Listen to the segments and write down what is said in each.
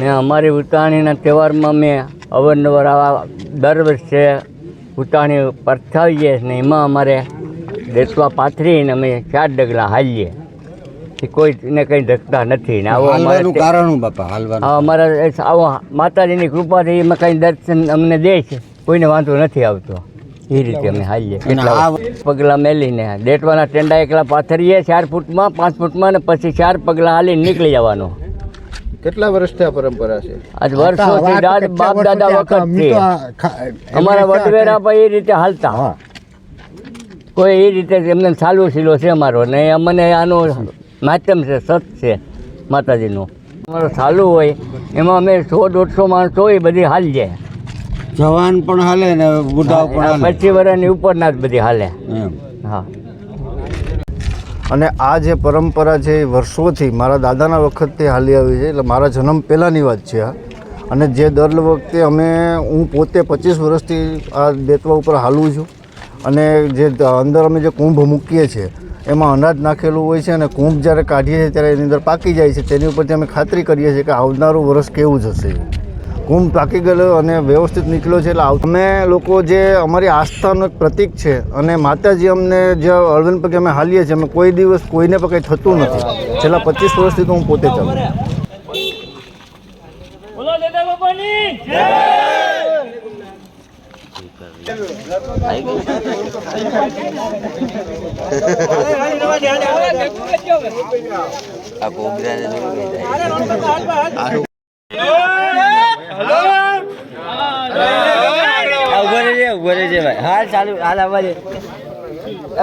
ને અમારી ઉત્તરાયણના તહેવારમાં અમે અવારનવાર આવા દર વર્ષે ઉત્તરાયણ પરથાવીએ ને એમાં અમારે દેશવા પાથરીને અમે 4 ડગલા હાલીએ કોઈને કંઈ ધકતા નથી ને આવો અમારું કારણ બાપા હાલવાનું અમારા આવો માતાજીની કૃપાથી એમાં કંઈ દર્શન અમને દે છે, કોઈને વાંધો નથી આવતો. એ રીતે અમે હાલીએ. એટલા પગલાં મેલીને દેટવાના ટેંડા એકલા પાથરીએ 4 ફૂટમાં 5 ફૂટમાં ને પછી 4 પગલાં હાલીને નીકળી જવાનું. કેટલા વર્ષથી આ પરંપરા છે? આજ વર્ષોથી બાપ દાદા વખતથી અમારા વડવેરા પણ એ રીતે હાલતા. કોઈ એ રીતે એમને ચાલુ શીલો છે અમારો ને અમને આનો માધ્યમ છે, સત છે માતાજીનું. અમારો ચાલુ હોય એમાં અમે 100-150 માણસો હોય બધી હાલીએ. જવાન પણ હાલે ને બુઢાઓ પણ હાલે. 25 વર્ષની ઉપરના જ બધી હાલે. હા. અને આ જે પરંપરા છે એ વર્ષોથી મારા દાદાના વખતથી હાલી આવી છે, એટલે મારા જન્મ પહેલાંની વાત છે આ. અને જે દર વખતે હું પોતે 25 વર્ષથી આ દેતવા ઉપર હાલું છું. અને જે અંદર અમે જે કુંભ મૂકીએ છીએ એમાં અનાજ નાખેલું હોય છે અને કુંભ જ્યારે કાઢીએ છીએ ત્યારે એની અંદર પાકી જાય છે. તેની ઉપરથી અમે ખાતરી કરીએ છીએ કે આવનારું વર્ષ કેવું જશે. કુંભ પાકી ગયેલો અને વ્યવસ્થિત નીકળ્યો છે. એટલે અમે લોકો જે અમારી આસ્થાનું એક પ્રતીક છે અને માતાજી અમને જે અળવન પગે અમે હાલીએ છીએ, અમે કોઈ દિવસ કોઈને પણ કંઈ થતું નથી. છેલ્લા 25 વર્ષથી તો હું પોતે ચાલું. ઉભરે છે ભાઈ. હા ચાલુ હાલ આવવા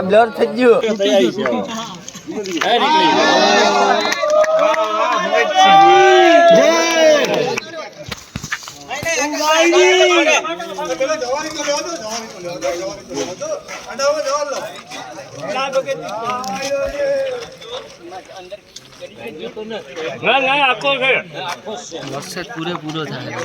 બ્લર થઈ ગયું. વરસાદ પૂરેપૂરો થાય.